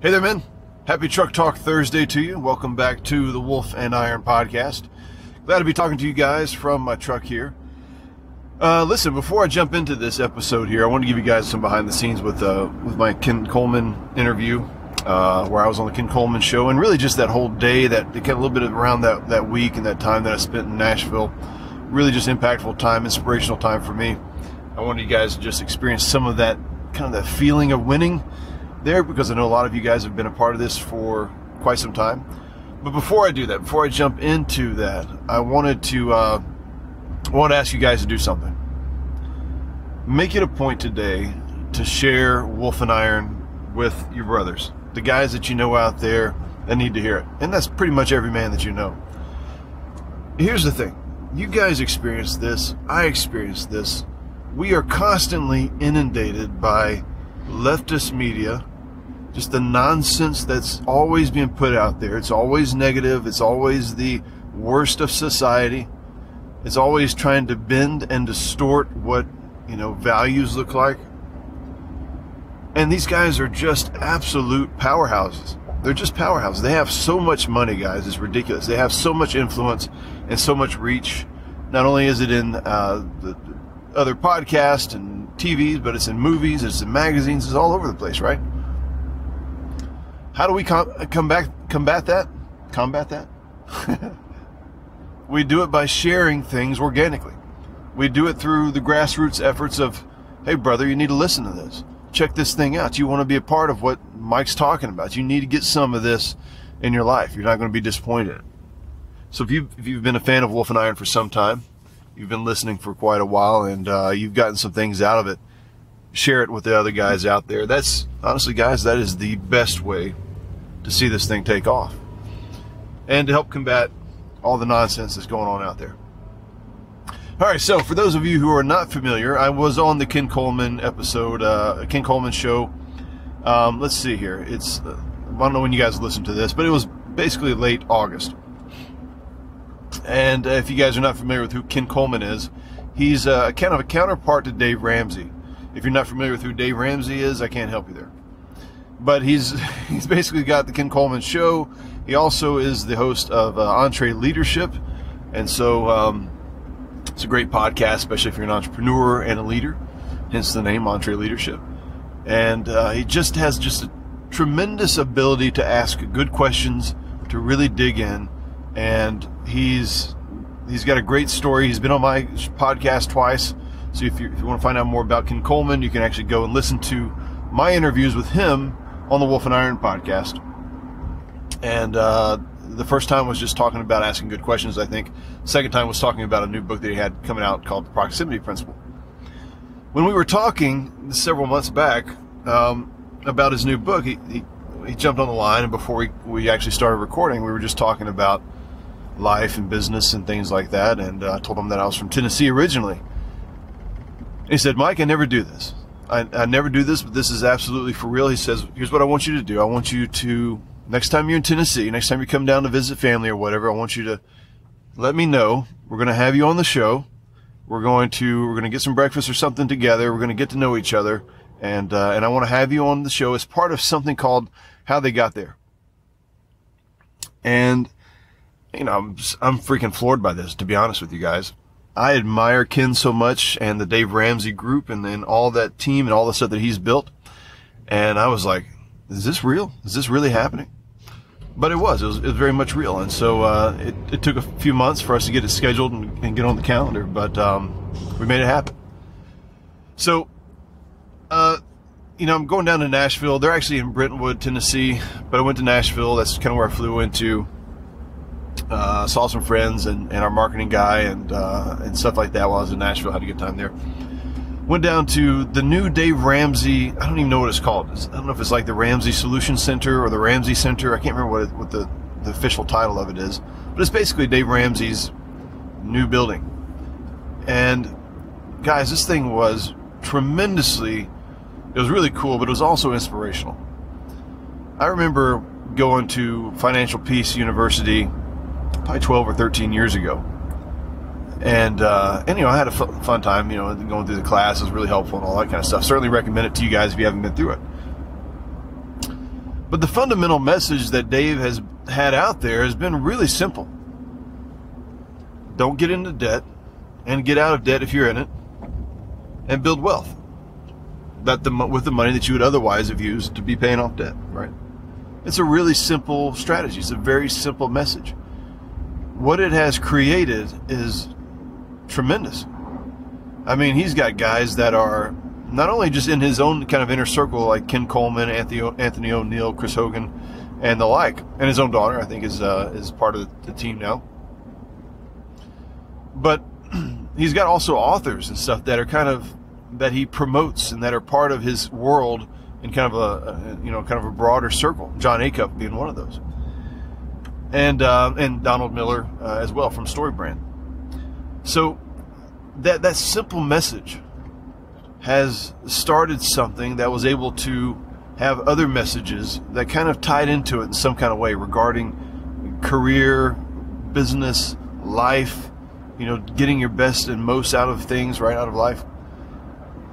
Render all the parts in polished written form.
Hey there, men. Happy Truck Talk Thursday to you. Welcome back to the Wolf and Iron podcast. Glad to be talking to you guys from my truck here. Listen, before I jump into this episode here, I want to give you guys some behind the scenes with my Ken Coleman interview, where I was on the Ken Coleman show, and really just that whole day, that kind of a little bit around that week and that time that I spent in Nashville. Really just impactful time, inspirational time for me. I wanted you guys to just experience some of that, kind of that feeling of winning there, because I know a lot of you guys have been a part of this for quite some time. But before I do that, before I jump into that, I want to ask you guys to do something. Make it a point today to share Wolf and Iron with your brothers, the guys that you know out there that need to hear it. And that's pretty much every man that you know. Here's the thing. You guys experience this. I experience this. We are constantly inundated by leftist media, just the nonsense that's always being put out there. It's always negative. It's always the worst of society. It's always trying to bend and distort what, values look like. And these guys are just absolute powerhouses. They're just powerhouses. They have so much money, guys. It's ridiculous. They have so much influence and so much reach. Not only is it in the other podcasts and TVs, but it's in movies, it's in magazines, it's all over the place, right? How do we combat that? We do it by sharing things organically. We do it through the grassroots efforts of, hey brother, you need to listen to this. Check this thing out. You want to be a part of what Mike's talking about. You need to get some of this in your life. You're not going to be disappointed. So if you've been a fan of Wolf and Iron for some time, you've been listening for quite a while, and you've gotten some things out of it, share it with the other guys out there. That's, honestly, guys, that is the best way to see this thing take off and to help combat all the nonsense that's going on out there. All right, so for those of you who are not familiar, I was on the Ken Coleman episode, Ken Coleman show. Let's see here. It's, I don't know when you guys listen to this, but it was basically late August. And if you guys are not familiar with who Ken Coleman is, he's kind of a counterpart to Dave Ramsey. If you're not familiar with who Dave Ramsey is, I can't help you there. But he's basically got the Ken Coleman show. He also is the host of ONeill Leadership. And so it's a great podcast, especially if you're an entrepreneur and a leader, hence the name ONeill Leadership. And he just has just a tremendous ability to ask good questions, to really dig in. And he's got a great story. He's been on my podcast twice. So if you want to find out more about Ken Coleman, you can actually go and listen to my interviews with him on the Wolf and Iron podcast. And the first time was just talking about asking good questions, I think. The second time was talking about a new book that he had coming out called The Proximity Principle. When we were talking several months back about his new book, he jumped on the line, and before we actually started recording, we were just talking about life and business and things like that. And I told him that I was from Tennessee originally. He said, Mike, I never do this. I never do this, but this is absolutely for real. He says, here's what I want you to do. I want you to, next time you're in Tennessee, next time you come down to visit family or whatever, I want you to let me know. We're going to have you on the show. We're going to get some breakfast or something together. We're going to get to know each other. And I want to have you on the show as part of something called How They Got There. And, I'm freaking floored by this, to be honest with you guys. I admire Ken so much, and the Dave Ramsey group, and then all that team and all the stuff that he's built. And I was like, is this real? Is this really happening? But it was very much real. And so it took a few months for us to get it scheduled and get on the calendar, but we made it happen. So, I'm going down to Nashville. They're actually in Brentwood, Tennessee, but I went to Nashville. That's kind of where I flew into. Saw some friends and our marketing guy and stuff like that while I was in Nashville. Had a good time there. Went down to the new Dave Ramsey. I don't even know what it's called. I don't know if it's like the Ramsey Solution Center or the Ramsey Center. I can't remember what the official title of it is. But it's basically Dave Ramsey's new building. And guys, this thing was it was really cool, but it was also inspirational. I remember going to Financial Peace University probably 12 or 13 years ago. And I had a fun time, going through the class. It was really helpful and all that kind of stuff. Certainly recommend it to you guys if you haven't been through it. But the fundamental message that Dave has had out there has been really simple. Don't get into debt, and get out of debt if you're in it, and build wealth with the money that you would otherwise have used to be paying off debt, right? It's a really simple strategy. It's a very simple message. What it has created is tremendous. I mean, he's got guys that are not only just in his own kind of inner circle, like Ken Coleman, Anthony ONeill, Chris Hogan, and the like, and his own daughter, I think, is part of the team now. But he's got also authors and stuff that are that he promotes and that are part of his world in kind of a broader circle. John Acuff being one of those, and Donald Miller as well from StoryBrand. So that simple message has started something that was able to have other messages that kind of tied into it in some kind of way regarding career, business, life, getting your best and most out of things, right, out of life.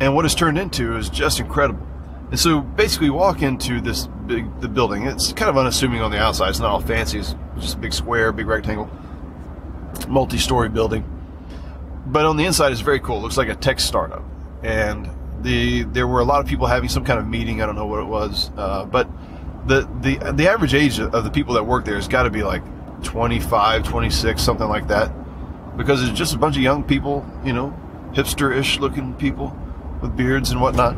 And what it's turned into is just incredible. And so basically walk into the building. It's kind of unassuming on the outside. It's not all fancy. It's just a big square, big rectangle, multi-story building. But on the inside, it's very cool. It looks like a tech startup. And there were a lot of people having some kind of meeting. I don't know what it was. But the average age of the people that work there has got to be like 25, 26, something like that. Because it's just a bunch of young people, hipster-ish looking people with beards and whatnot.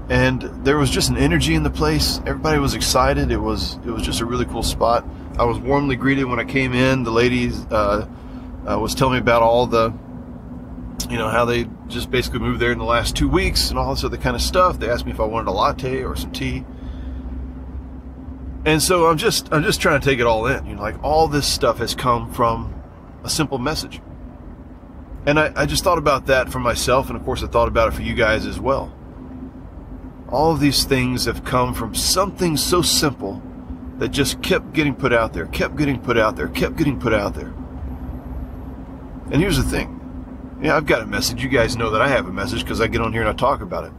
And there was just an energy in the place. Everybody was excited. It was just a really cool spot. I was warmly greeted when I came in. The ladies was telling me about all the, how they just basically moved there in the last 2 weeks and all this other kind of stuff. They asked me if I wanted a latte or some tea. And so I'm just trying to take it all in. Like all this stuff has come from a simple message. And I just thought about that for myself, and of course I thought about it for you guys as well. All of these things have come from something so simple that just kept getting put out there, kept getting put out there, kept getting put out there. And here's the thing. Yeah, I've got a message. You guys know that I have a message because I get on here and I talk about it.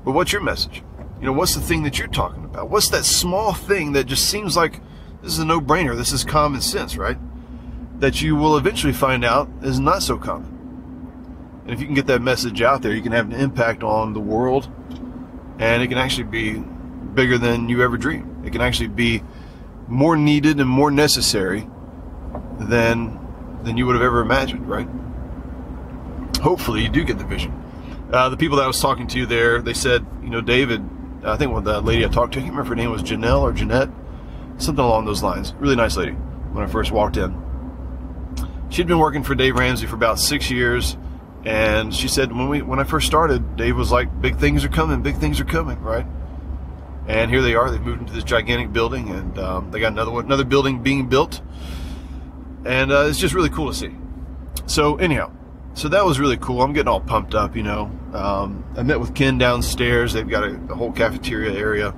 But what's your message? What's the thing that you're talking about? What's that small thing that just seems like this is a no-brainer? This is common sense, right? That you will eventually find out is not so common. And if you can get that message out there, you can have an impact on the world, and it can actually be bigger than you ever dreamed. It can actually be more needed and more necessary than you would have ever imagined, right? Hopefully you do get the vision. The people that I was talking to there, they said, David, I think the lady I talked to, I can't remember if her name was Janelle or Jeanette, something along those lines. Really nice lady when I first walked in. She'd been working for Dave Ramsey for about 6 years, and she said when I first started, Dave was like, big things are coming, right? And here they are. They've moved into this gigantic building, and they got another building being built, and it's just really cool to see. So anyhow, so that was really cool. I'm getting all pumped up, I met with Ken downstairs. They've got a whole cafeteria area.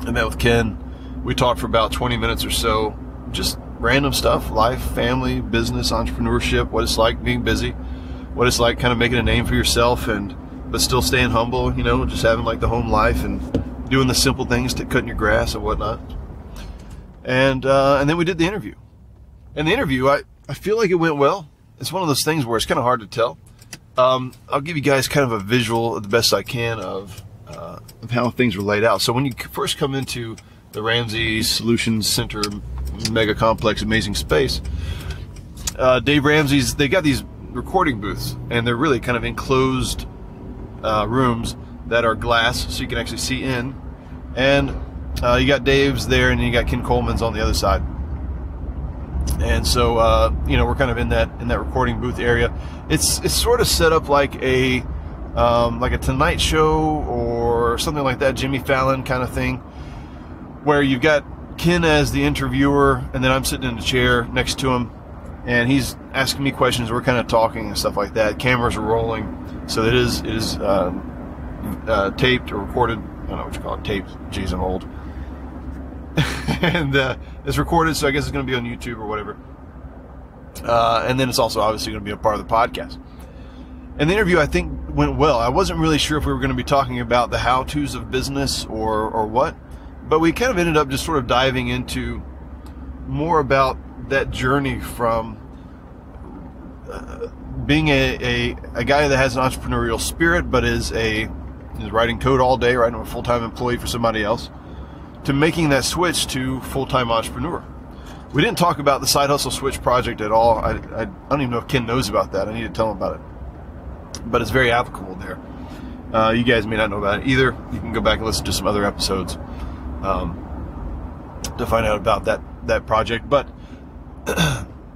I met with Ken. We talked for about 20 minutes or so, just random stuff, life, family, business, entrepreneurship, what it's like being busy, what it's like kind of making a name for yourself but still staying humble, just having like the home life and doing the simple things, to cutting your grass and whatnot. And then we did the interview. And the interview, I feel like it went well. It's one of those things where it's kind of hard to tell. I'll give you guys kind of a visual the best I can of how things were laid out. So when you first come into the Ramsey Solutions Center mega complex, amazing space, Dave Ramsey's, they got these recording booths, and they're really kind of enclosed rooms that are glass, so you can actually see in. And you got Dave's there, and you got Ken Coleman's on the other side. And so we're kind of in that recording booth area. It's sort of set up like a Tonight Show or something like that, Jimmy Fallon kind of thing, where you've got Ken as the interviewer, and then I'm sitting in the chair next to him, and he's asking me questions. We're kind of talking and stuff like that. Cameras are rolling, so it is taped or recorded. I don't know what you call it, taped. Geez, I'm old. And it's recorded, so I guess it's going to be on YouTube or whatever. And then it's also obviously going to be a part of the podcast. And the interview, I think, went well. I wasn't really sure if we were going to be talking about the how-tos of business or what, but we kind of ended up just sort of diving into more about that journey from being a guy that has an entrepreneurial spirit, but is writing code all day, right? I'm a full-time employee for somebody else, to making that switch to full-time entrepreneur. We didn't talk about the Side Hustle Switch project at all. I don't even know if Ken knows about that. I need to tell him about it. But it's very applicable there. You guys may not know about it either. You can go back and listen to some other episodes to find out about that project. But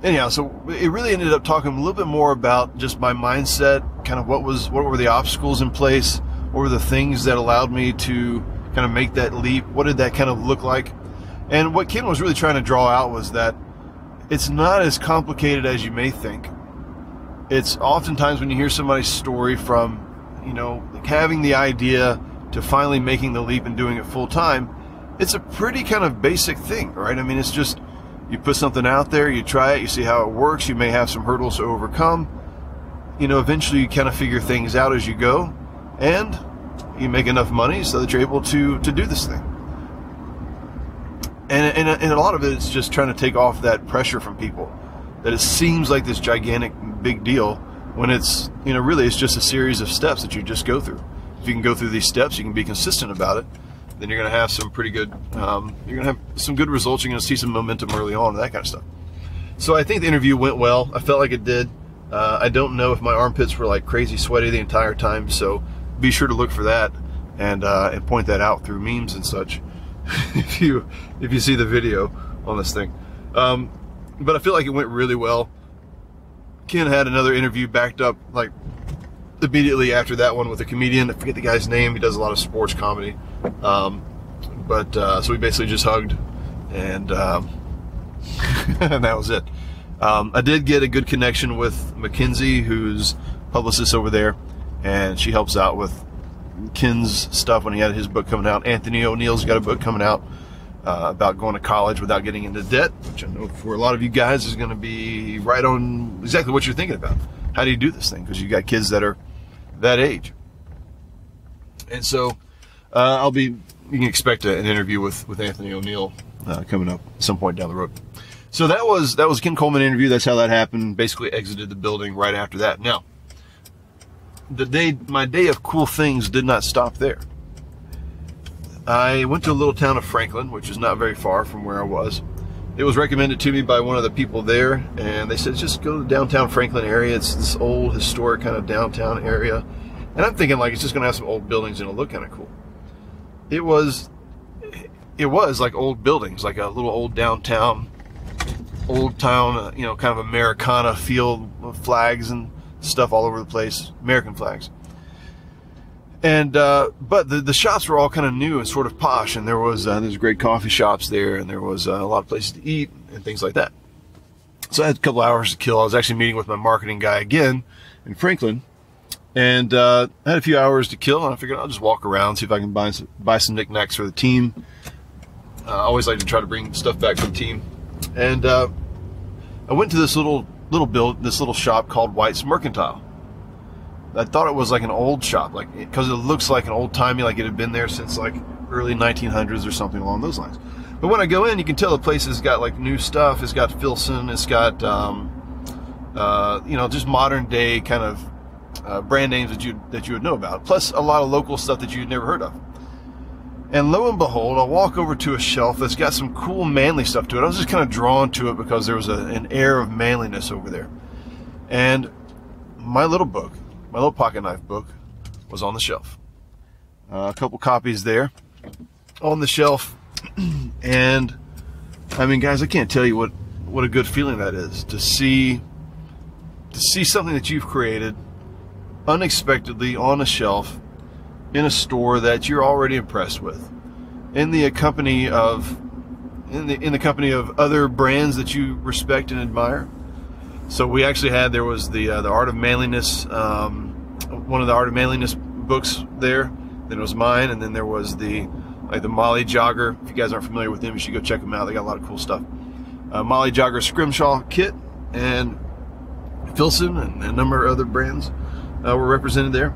anyhow, so it really ended up talking a little bit more about just my mindset, kind of what were the obstacles in place, what were the things that allowed me to kind of make that leap, what did that kind of look like. And what Ken was really trying to draw out was that it's not as complicated as you may think. It's oftentimes when you hear somebody's story from, like having the idea to finally making the leap and doing it full time, it's a pretty kind of basic thing, right? I mean, it's just, you put something out there, you try it, you see how it works, you may have some hurdles to overcome. Eventually you kind of figure things out as you go, and you make enough money so that you're able to do this thing. And a lot of it is just trying to take off that pressure from people, that it seems like this gigantic big deal when it's, really it's just a series of steps that you just go through. If you can go through these steps, you can be consistent about it, then you're going to have some pretty good, you're going to have some good results. You're going to see some momentum early on, that kind of stuff. So I think the interview went well. I felt like it did. I don't know if my armpits were like crazy sweaty the entire time, so be sure to look for that and point that out through memes and such if you see the video on this thing. But I feel like it went really well. Ken had another interview backed up like immediately after that one with a comedian. I forget the guy's name. He does a lot of sports comedy. So we basically just hugged and and that was it. I did get a good connection with Mackenzie, who's publicist over there, and she helps out with Ken's stuff when he had his book coming out. Anthony ONeill's got a book coming out about going to college without getting into debt, which I know for a lot of you guys is going to be right on exactly what you're thinking about. How do you do this thing? Because you got kids that are that age. And so you can expect an interview with Anthony ONeill coming up at some point down the road. So that was Ken Coleman interview. That's how that happened. Basically exited the building right after that. Now, my day of cool things did not stop there. I went to a little town of Franklin, which is not very far from where I was. It was recommended to me by one of the people there, and they said, just go to the downtown Franklin area. It's this old historic kind of downtown area. And I'm thinking like it's just going to have some old buildings and it'll look kind of cool. It was like old buildings, like a little old downtown, old town, kind of Americana feel, flags and stuff all over the place, American flags. And but the shops were all kind of new and sort of posh, and there's great coffee shops there, and there was a lot of places to eat and things like that. So I had a couple hours to kill. I was actually meeting with my marketing guy again in Franklin, and I had a few hours to kill, and I figured I'll just walk around, see if I can buy some knickknacks for the team. I always like to try to bring stuff back for the team. And I went to this little shop called White's Mercantile. I thought it was like an old shop, because it looks like an old-timey, like it had been there since like early 1900s or something along those lines. But when I go in, you can tell the place has got like new stuff. It's got Filson. It's got just modern day kind of brand names that you would know about, plus a lot of local stuff that you'd never heard of. And lo and behold, I walk over to a shelf that's got some cool manly stuff to it. I was just kind of drawn to it because there was an air of manliness over there. And my little pocket knife book was on the shelf. A couple copies there on the shelf. And I mean, guys, I can't tell you what a good feeling that is to see something that you've created unexpectedly on a shelf in a store that you're already impressed with, in the company of other brands that you respect and admire. So we actually there was the Art of Manliness, one of the Art of Manliness books there. Then it was mine, and then there was the Molly Jogger. If you guys aren't familiar with them, you should go check them out. They got a lot of cool stuff. Molly Jogger Scrimshaw kit, and Filson and a number of other brands were represented there.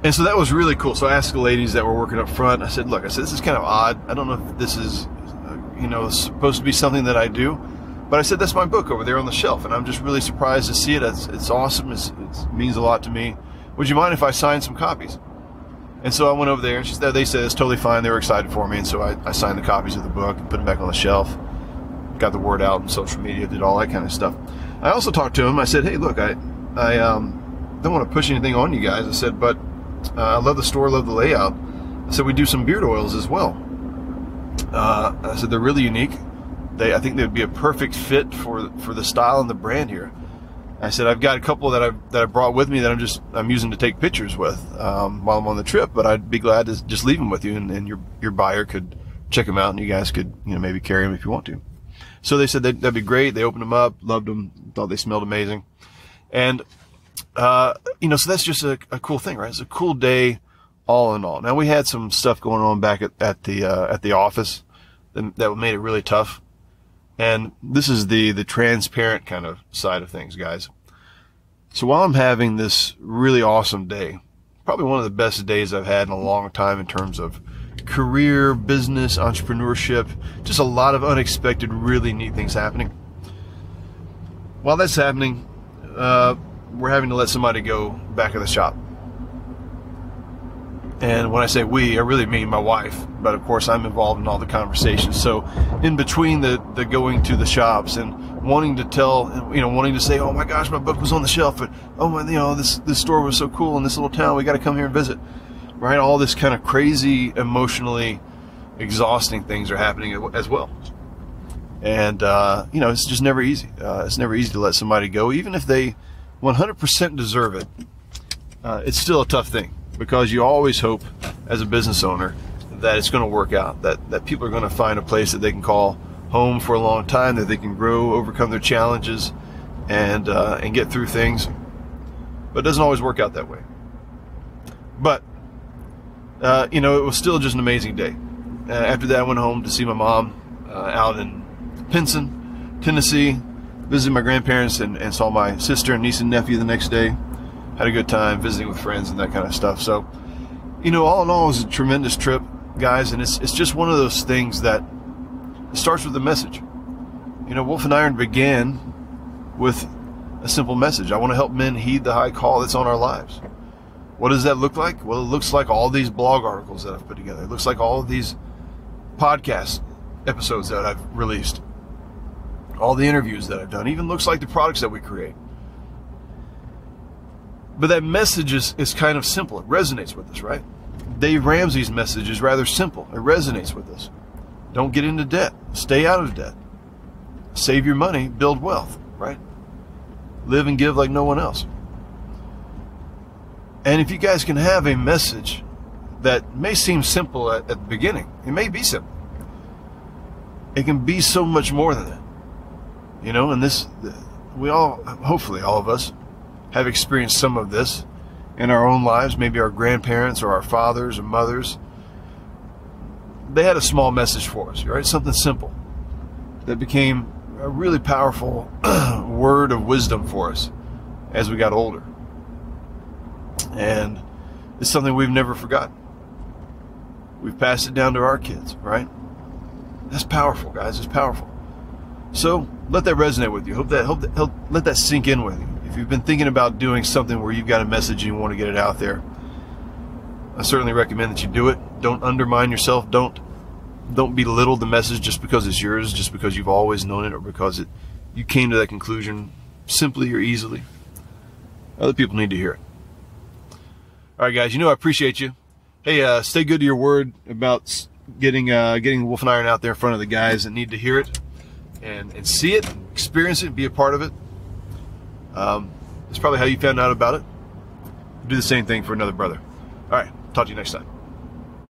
And so that was really cool. So I asked the ladies that were working up front, I said, look, this is kind of odd. I don't know if this is, supposed to be something that I do. But I said, that's my book over there on the shelf, and I'm just really surprised to see it. It's awesome. It means a lot to me. Would you mind if I signed some copies? And so I went over there, and they said it's totally fine. They were excited for me, and so I signed the copies of the book and put them back on the shelf. Got the word out on social media, did all that kind of stuff. I also talked to him. I said, hey, look, I don't want to push anything on you guys. I said, but I love the store, love the layout. I said, we do some beard oils as well. I said, they're really unique. I think they'd be a perfect fit for the style and the brand here. I said, I've got a couple that I brought with me that I'm using to take pictures with while I'm on the trip, but I'd be glad to just leave them with you, and your buyer could check them out, and you guys could maybe carry them if you want to. So they said that'd be great. They opened them up, loved them, thought they smelled amazing, and so that's just a cool thing, right? It's a cool day, all in all. Now we had some stuff going on back at the office that made it really tough. And this is the transparent kind of side of things, guys. So while I'm having this really awesome day, probably one of the best days I've had in a long time in terms of career, business, entrepreneurship, just a lot of unexpected, really neat things happening. While that's happening, we're having to let somebody go back in the shop. And when I say we, I really mean my wife. But of course, I'm involved in all the conversations. So in between the going to the shops and wanting to tell, wanting to say, oh my gosh, my book was on the shelf, and oh my, this store was so cool in this little town, we got to come here and visit, right? All this kind of crazy, emotionally exhausting things are happening as well. And it's just never easy. It's never easy to let somebody go, even if they 100% deserve it. It's still a tough thing, because you always hope as a business owner that it's going to work out, that people are going to find a place that they can call home for a long time, that they can grow, overcome their challenges, and get through things. But it doesn't always work out that way. But it was still just an amazing day. After that, I went home to see my mom out in Pinson, Tennessee, visited my grandparents, and saw my sister and niece and nephew the next day. Had a good time visiting with friends and that kind of stuff. So, all in all, it was a tremendous trip, guys, and it's just one of those things that starts with a message. Wolf and Iron began with a simple message. I want to help men heed the high call that's on our lives. What does that look like? Well, it looks like all these blog articles that I've put together. It looks like all of these podcast episodes that I've released. All the interviews that I've done. Even looks like the products that we create. But that message is kind of simple. It resonates with us, right? Dave Ramsey's message is rather simple. It resonates with us. Don't get into debt. Stay out of debt. Save your money. Build wealth, right? Live and give like no one else. And if you guys can have a message that may seem simple at the beginning, it may be simple. It can be so much more than that. And we all, hopefully all of us, have experienced some of this in our own lives. Maybe our grandparents or our fathers or mothers. They had a small message for us, right? Something simple that became a really powerful word of wisdom for us as we got older. And it's something we've never forgotten. We've passed it down to our kids, right? That's powerful, guys. It's powerful. So let that resonate with you. Let that sink in with you. If you've been thinking about doing something where you've got a message and you want to get it out there, I certainly recommend that you do it. Don't undermine yourself. Don't belittle the message just because it's yours, just because you've always known it, or because you came to that conclusion simply or easily. Other people need to hear it. All right, guys, I appreciate you. Hey, stay good to your word about getting Wolf and Iron out there in front of the guys that need to hear it and see it, experience it, be a part of it. That's probably how you found out about it. Do the same thing for another brother. All right, talk to you next time.